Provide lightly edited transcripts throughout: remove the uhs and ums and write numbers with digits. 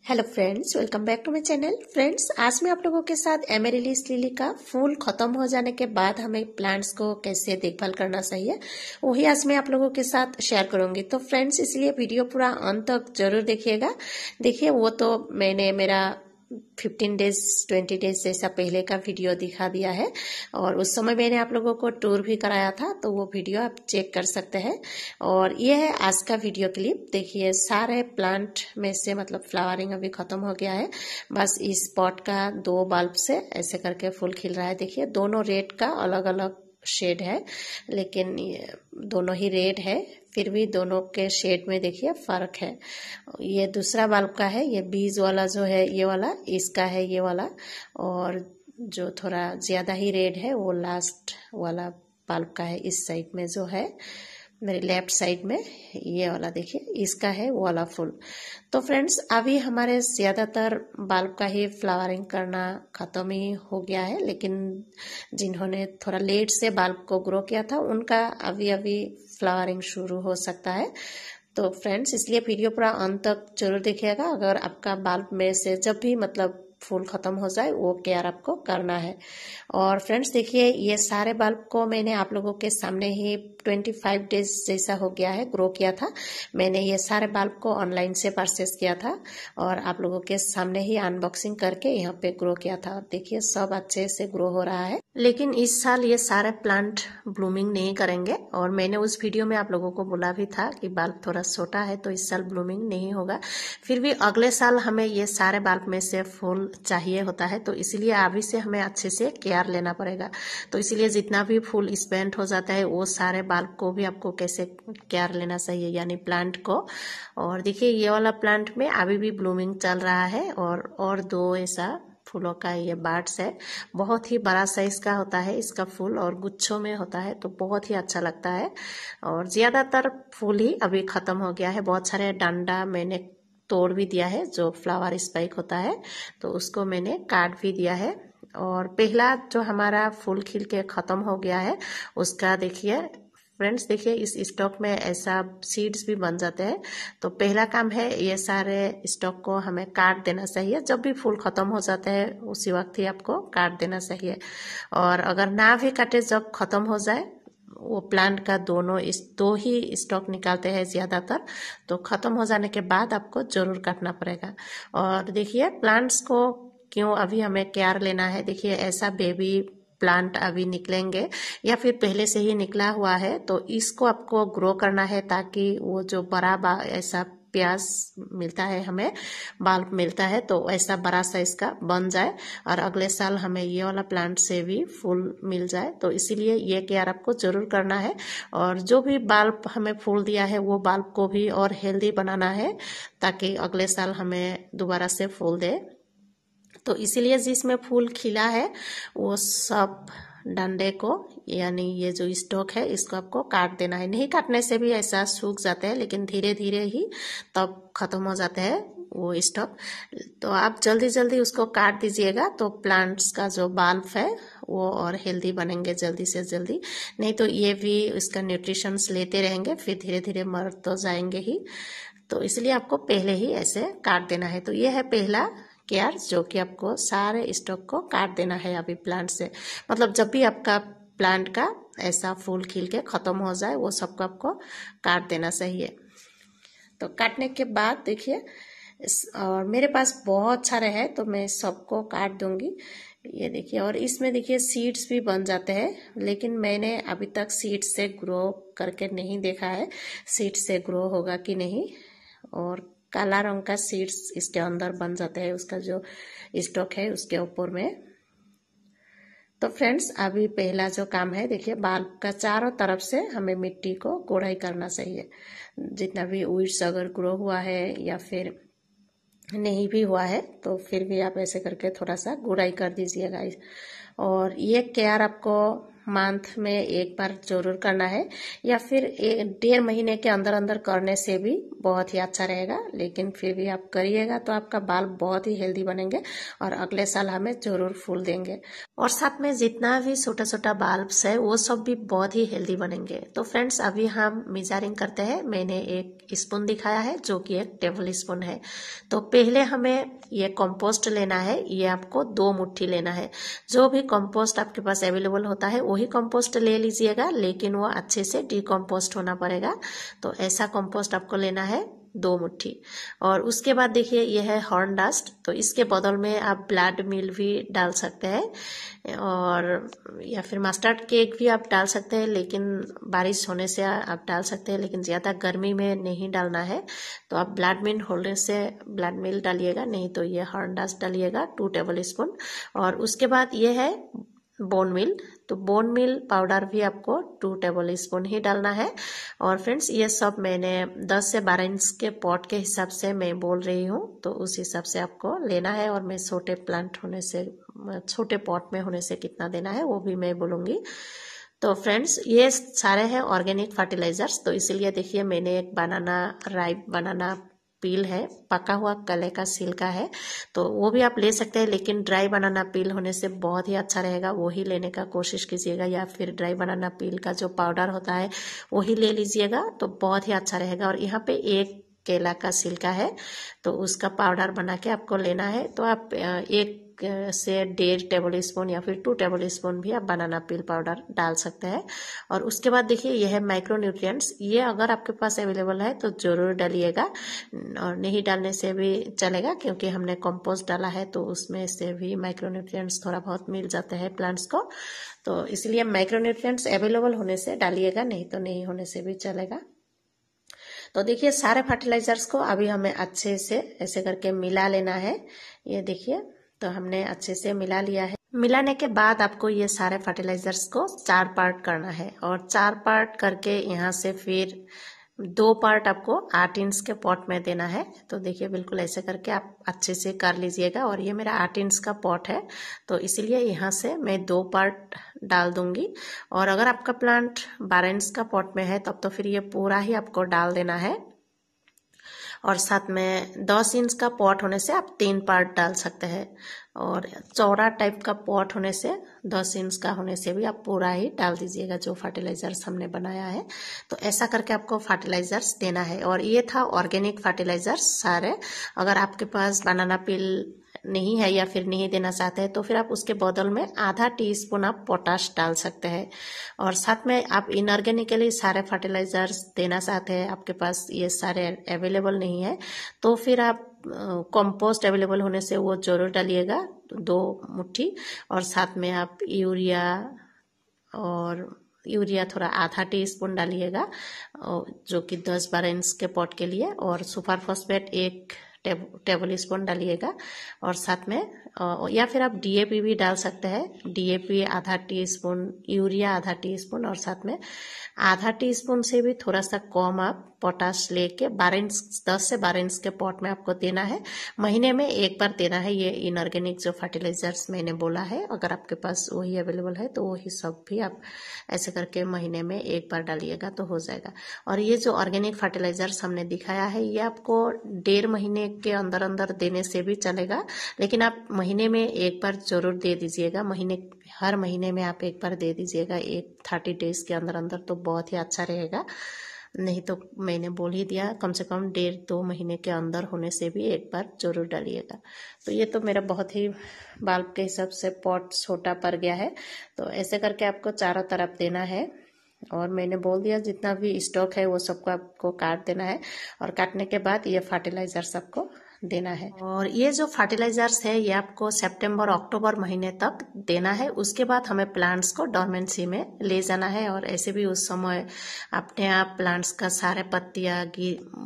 Hello friends, welcome back to my channel. Friends, आज मैं आप लोगों के साथ एमेरिलिस लिली का फूल खत्म हो जाने के बाद हमें प्लांट्स को कैसे देखभाल करना चाहिए वही आज मैं आप लोगों के साथ शेयर करूंगी। तो फ्रेंड्स, इसलिए वीडियो पूरा अंत तक जरूर देखिएगा। देखिए, वो तो मैंने मेरा 15 डेज 20 डेज जैसा पहले का वीडियो दिखा दिया है और उस समय मैंने आप लोगों को टूर भी कराया था, तो वो वीडियो आप चेक कर सकते हैं। और ये है आज का वीडियो क्लिप। देखिए, सारे प्लांट में से मतलब फ्लावरिंग अभी खत्म हो गया है। बस इस पॉट का 2 बल्ब से ऐसे करके फूल खिल रहा है। देखिए, दोनों रेड का अलग अलग शेड है, लेकिन दोनों ही रेड है, फिर भी दोनों के शेड में देखिए फर्क है। ये दूसरा बल्ब का है, ये बीज वाला जो है ये वाला, इसका है ये वाला। और जो थोड़ा ज्यादा ही रेड है वो लास्ट वाला बल्ब का है, इस साइड में जो है मेरे लेफ्ट साइड में ये वाला देखिए, इसका है वो वाला फूल। तो फ्रेंड्स, अभी हमारे ज्यादातर बल्ब का ही फ्लावरिंग करना खत्म ही हो गया है, लेकिन जिन्होंने थोड़ा लेट से बल्ब को ग्रो किया था उनका अभी अभी फ्लावरिंग शुरू हो सकता है। तो फ्रेंड्स, इसलिए वीडियो पूरा अंत तक जरूर देखिएगा। अगर आपका बल्ब में से जब भी मतलब फूल खत्म हो जाए वो केयर आपको करना है। और फ्रेंड्स देखिए, ये सारे बल्ब को मैंने आप लोगों के सामने ही 25 डेज जैसा हो गया है ग्रो किया था। मैंने ये सारे बल्ब को ऑनलाइन से परचेस किया था और आप लोगों के सामने ही अनबॉक्सिंग करके यहाँ पे ग्रो किया था। और देखिए, सब अच्छे से ग्रो हो रहा है। लेकिन इस साल ये सारे प्लांट ब्लूमिंग नहीं करेंगे और मैंने उस वीडियो में आप लोगों को बोला भी था कि बल्ब थोड़ा छोटा है तो इस साल ब्लूमिंग नहीं होगा। फिर भी अगले साल हमें ये सारे बल्ब में से फूल चाहिए होता है, तो इसलिए अभी से हमें अच्छे से केयर लेना पड़ेगा। तो इसलिए जितना भी फूल स्पेंड हो जाता है वो सारे बल्ब को भी आपको कैसे केयर लेना चाहिए, यानी प्लांट को। और देखिए, ये वाला प्लांट में अभी भी ब्लूमिंग चल रहा है और 2 ऐसा फूलों का ये बर्ड्स है। बहुत ही बड़ा साइज का होता है इसका फूल और गुच्छों में होता है, तो बहुत ही अच्छा लगता है। और ज्यादातर फूल ही अभी खत्म हो गया है। बहुत सारे डंडा मैंने तोड़ भी दिया है, जो फ्लावर स्पाइक होता है तो उसको मैंने काट भी दिया है। और पहला जो हमारा फूल खिल के खत्म हो गया है उसका देखिए फ्रेंड्स, देखिए इस स्टॉक में ऐसा सीड्स भी बन जाते हैं। तो पहला काम है, ये सारे स्टॉक को हमें काट देना चाहिए। जब भी फूल खत्म हो जाते हैं उसी वक्त ही आपको काट देना चाहिए। और अगर ना भी काटे, जब खत्म हो जाए, वो प्लांट का दो ही स्टॉक निकालते हैं ज्यादातर, तो खत्म हो जाने के बाद आपको जरूर काटना पड़ेगा। और देखिए, प्लांट्स को क्यों अभी हमें केयर लेना है। देखिए, ऐसा बेबी प्लांट अभी निकलेंगे या फिर पहले से ही निकला हुआ है, तो इसको आपको ग्रो करना है ताकि वो जो बड़ा ऐसा प्याज मिलता है हमें, बल्ब मिलता है, तो ऐसा बड़ा साइज का बन जाए और अगले साल हमें ये वाला प्लांट से भी फूल मिल जाए। तो इसीलिए ये केयर आपको जरूर करना है। और जो भी बल्ब हमें फूल दिया है वो बल्ब को भी और हेल्दी बनाना है ताकि अगले साल हमें दोबारा से फूल दे। तो इसीलिए जिसमें फूल खिला है वो सब डंडे को, यानी ये जो स्टॉक है, इसको आपको काट देना है। नहीं काटने से भी ऐसा सूख जाते हैं, लेकिन धीरे धीरे ही तब खत्म हो जाते हैं वो स्टॉक। तो आप जल्दी जल्दी उसको काट दीजिएगा, तो प्लांट्स का जो बल्ब है वो और हेल्दी बनेंगे जल्दी से जल्दी। नहीं तो ये भी इसका न्यूट्रिशंस लेते रहेंगे, फिर धीरे धीरे मर तो जाएंगे ही। तो इसलिए आपको पहले ही ऐसे काट देना है। तो ये है पहला केयर, जो कि आपको सारे स्टॉक को काट देना है अभी प्लांट से। मतलब जब भी आपका प्लांट का ऐसा फूल खिल के खत्म हो जाए वो सबको आपको काट देना चाहिए। तो काटने के बाद देखिए, और मेरे पास बहुत सारे हैं तो मैं सबको काट दूंगी। ये देखिए, और इसमें देखिए सीड्स भी बन जाते हैं, लेकिन मैंने अभी तक सीड्स से ग्रो करके नहीं देखा है सीड्स से ग्रो होगा कि नहीं। और काला रंग का सीड्स इसके अंदर बन जाते हैं, उसका जो स्टॉक है उसके ऊपर में। तो फ्रेंड्स, अभी पहला जो काम है, देखिए बल्ब का चारों तरफ से हमें मिट्टी को गोड़ाई करना चाहिए। जितना भी वीड्स अगर ग्रो हुआ है या फिर नहीं भी हुआ है तो फिर भी आप ऐसे करके थोड़ा सा गुड़ाई कर दीजिएगा। और ये केयर आपको मंथ में एक बार जरूर करना है, या फिर 1.5 महीने के अंदर अंदर करने से भी बहुत ही अच्छा रहेगा। लेकिन फिर भी आप करिएगा तो आपका बाल बहुत ही हेल्दी बनेंगे और अगले साल हमें जरूर फूल देंगे। और साथ में जितना भी छोटा छोटा बाल्ब्स है वो सब भी बहुत ही हेल्दी बनेंगे। तो फ्रेंड्स अभी हम मेजरिंग करते हैं। मैंने एक स्पून दिखाया है जो कि एक टेबल स्पून है। तो पहले हमें ये कंपोस्ट लेना है, ये आपको 2 मुट्ठी लेना है। जो भी कंपोस्ट आपके पास अवेलेबल होता है वही कंपोस्ट ले लीजिएगा, लेकिन वो अच्छे से डिकम्पोस्ट होना पड़ेगा। तो ऐसा कंपोस्ट आपको लेना है 2 मुट्ठी। और उसके बाद देखिए यह है हॉर्न डस्ट। तो इसके बदल में आप ब्लड मिल भी डाल सकते हैं, और या फिर मस्टर्ड केक भी आप डाल सकते हैं, लेकिन बारिश होने से आप डाल सकते हैं, लेकिन ज़्यादा गर्मी में नहीं डालना है। तो आप ब्लड मिल होने से ब्लड मिल डालिएगा, नहीं तो ये हॉर्न डस्ट डालिएगा 2 टेबल स्पून। और उसके बाद ये है बोन मिल। तो बोन मिल पाउडर भी आपको 2 टेबल स्पून ही डालना है। और फ्रेंड्स ये सब मैंने 10 से 12 इंच के पॉट के हिसाब से मैं बोल रही हूँ, तो उस हिसाब से आपको लेना है। और मैं छोटे प्लांट होने से, छोटे पॉट में होने से कितना देना है वो भी मैं बोलूँगी। तो फ्रेंड्स ये सारे हैं ऑर्गेनिक फर्टिलाइजर्स। तो इसीलिए देखिए मैंने एक राइप बनाना पील है, पका हुआ कले का छिलका है, तो वो भी आप ले सकते हैं, लेकिन ड्राई बनाना पील होने से बहुत ही अच्छा रहेगा, वो ही लेने का कोशिश कीजिएगा। या फिर ड्राई बनाना पील का जो पाउडर होता है वो ही ले लीजिएगा, तो बहुत ही अच्छा रहेगा। और यहाँ पे एक केला का छिलका है, तो उसका पाउडर बना के आपको लेना है। तो आप 1 से 1.5 टेबल स्पून या फिर 2 टेबल स्पून भी आप बनाना पील पाउडर डाल सकते हैं। और उसके बाद देखिए यह है माइक्रो न्यूट्रिएंट्स। ये अगर आपके पास अवेलेबल है तो जरूर डालिएगा, और नहीं डालने से भी चलेगा, क्योंकि हमने कंपोस्ट डाला है तो उसमें से भी माइक्रो न्यूट्रिएंट्स थोड़ा बहुत मिल जाते हैं प्लांट्स को। तो इसलिए माइक्रो न्यूट्रिएंट्स अवेलेबल होने से डालिएगा, नहीं तो नहीं होने से भी चलेगा। तो देखिए सारे फर्टिलाइजर्स को अभी हमें अच्छे से ऐसे करके मिला लेना है। ये देखिए, तो हमने अच्छे से मिला लिया है। मिलाने के बाद आपको ये सारे फर्टिलाइजर्स को 4 पार्ट करना है, और 4 पार्ट करके यहाँ से फिर 2 पार्ट आपको 8 इंच के पॉट में देना है। तो देखिए बिल्कुल ऐसे करके आप अच्छे से कर लीजिएगा। और ये मेरा 8 इंच का पॉट है, तो इसीलिए यहाँ से मैं 2 पार्ट डाल दूंगी। और अगर आपका प्लांट 12 इंच का पॉट में है तब तो फिर ये पूरा ही आपको डाल देना है। और साथ में 10 इंच का पॉट होने से आप 3 पार्ट डाल सकते हैं, और चौड़ा टाइप का पॉट होने से 10 इंच का होने से भी आप पूरा ही डाल दीजिएगा जो फर्टिलाइजर्स हमने बनाया है। तो ऐसा करके आपको फर्टिलाइजर्स देना है। और ये था ऑर्गेनिक फर्टिलाइजर्स सारे। अगर आपके पास बनाना पील नहीं है या फिर नहीं देना चाहते हैं तो फिर आप उसके बदल में आधा टीस्पून आप पोटाश डाल सकते हैं। और साथ में आप इनऑर्गेनिकली सारे फर्टिलाइजर्स देना चाहते हैं, आपके पास ये सारे अवेलेबल नहीं है, तो फिर आप कंपोस्ट अवेलेबल होने से वो जरूर डालिएगा 2 मुट्ठी। और साथ में आप यूरिया थोड़ा आधा टीस्पून डालिएगा, जो कि 10-12 इंच के पॉट के लिए। और सुपर फॉस्फेट 1 टेबल स्पून डालिएगा। और साथ में या फिर आप डीएपी भी डाल सकते हैं, डीएपी आधा टीस्पून, यूरिया आधा टीस्पून, और साथ में आधा टीस्पून से भी थोड़ा सा कम आप पोटाश लेके 10 से 12 इंच के पॉट में आपको देना है। महीने में एक बार देना है ये इनऑर्गेनिक जो फर्टिलाइजर्स मैंने बोला है। अगर आपके पास वही अवेलेबल है तो वही सब भी आप ऐसे करके महीने में एक बार डालिएगा तो हो जाएगा। और ये जो ऑर्गेनिक फर्टिलाइजर्स हमने दिखाया है ये आपको 1.5 महीने के अंदर अंदर देने से भी चलेगा, लेकिन आप महीने में एक बार जरूर दे दीजिएगा। हर महीने में आप एक बार दे दीजिएगा 30 डेज के अंदर अंदर, तो बहुत ही अच्छा रहेगा। नहीं तो मैंने बोल ही दिया, कम से कम 1.5-2 महीने के अंदर होने से भी एक बार जरूर डालिएगा। तो ये तो मेरा बहुत ही बल्ब के हिसाब से पॉट छोटा पड़ गया है, तो ऐसे करके आपको चारों तरफ देना है। और मैंने बोल दिया जितना भी स्टॉक है वो सबको आपको काट देना है, और काटने के बाद ये फर्टिलाइजर सबको देना है। और ये जो फर्टिलाइजर्स है ये आपको सितंबर अक्टूबर महीने तक देना है। उसके बाद हमें प्लांट्स को डोरमेंसी में ले जाना है, और ऐसे भी उस समय अपने आप प्लांट्स का सारे पत्तियां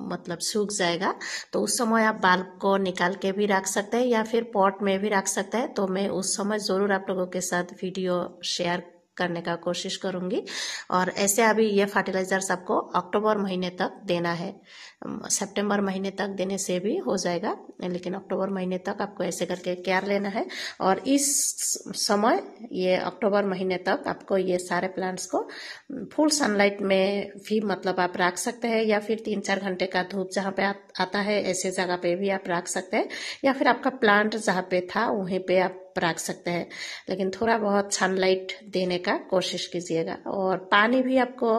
मतलब सूख जाएगा। तो उस समय आप बल्ब को निकाल के भी रख सकते हैं या फिर पॉट में भी रख सकते हैं। तो मैं उस समय जरूर आप लोगों के साथ वीडियो शेयर करने का कोशिश करूंगी। और ऐसे अभी ये फर्टिलाइजर्स आपको अक्टूबर महीने तक देना है। सितंबर महीने तक देने से भी हो जाएगा, लेकिन अक्टूबर महीने तक आपको ऐसे करके केयर लेना है। और इस समय ये अक्टूबर महीने तक आपको ये सारे प्लांट्स को फुल सनलाइट में भी मतलब आप रख सकते हैं, या फिर 3-4 घंटे का धूप जहाँ पे आता है ऐसे जगह पे भी आप रख सकते हैं, या फिर आपका प्लांट जहाँ पे था वहीं पे आप रख सकते हैं। लेकिन थोड़ा बहुत सनलाइट देने का कोशिश कीजिएगा। और पानी भी आपको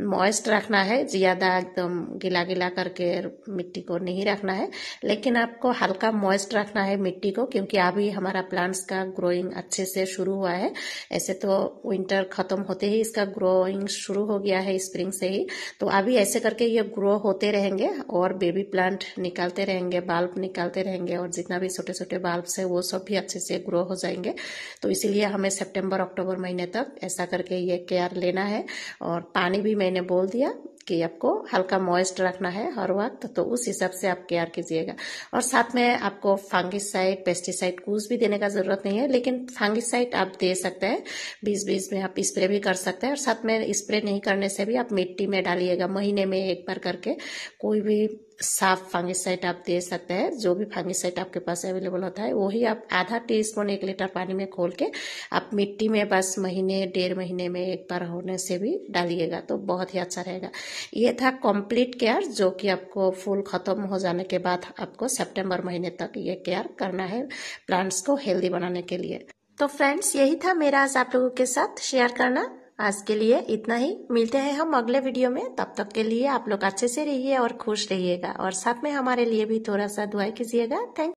मॉइस्ट रखना है, ज़्यादा एकदम गीला गीला करके मिट्टी को नहीं रखना है, लेकिन आपको हल्का मॉइस्ट रखना है मिट्टी को, क्योंकि अभी हमारा प्लांट्स का ग्रोइंग अच्छे से शुरू हुआ है। ऐसे तो विंटर खत्म होते ही इसका ग्रोइंग शुरू हो गया है, स्प्रिंग से ही। तो अभी ऐसे करके ये ग्रो होते रहेंगे और बेबी प्लांट निकालते रहेंगे, बल्ब निकालते रहेंगे, और जितना भी छोटे छोटे बल्ब है वो सब भी अच्छे से ग्रो हो जाएंगे। तो इसीलिए हमें सितंबर अक्टूबर महीने तक ऐसा करके ये केयर लेना है। और पानी भी मैंने बोल दिया कि आपको हल्का मॉइस्ट रखना है हर वक्त, तो उस हिसाब से आप केयर कीजिएगा। और साथ में आपको फंगिसाइड, पेस्टिसाइड कुछ भी देने का जरूरत नहीं है, लेकिन फंगिसाइड आप दे सकते हैं, बीच बीच में आप स्प्रे भी कर सकते हैं। और साथ में स्प्रे नहीं करने से भी आप मिट्टी में डालिएगा, महीने में एक बार करके कोई भी साफ फंगिसाइड आप दे सकते हैं। जो भी फंगिसाइड आपके पास अवेलेबल होता है वही आप आधा टीस्पून 1 लीटर पानी में घोल के आप मिट्टी में बस महीने 1.5 महीने में एक बार होने से भी डालिएगा, तो बहुत ही अच्छा रहेगा। ये था कंप्लीट केयर, जो कि आपको फूल खत्म हो जाने के बाद आपको सितंबर महीने तक ये केयर करना है प्लांट्स को हेल्दी बनाने के लिए। तो फ्रेंड्स, यही था मेरा आज आप लोगों के साथ शेयर करना। आज के लिए इतना ही, मिलते हैं हम अगले वीडियो में। तब तक के लिए आप लोग अच्छे से रहिए और खुश रहिएगा, और साथ में हमारे लिए भी थोड़ा सा दुआ कीजिएगा। थैंक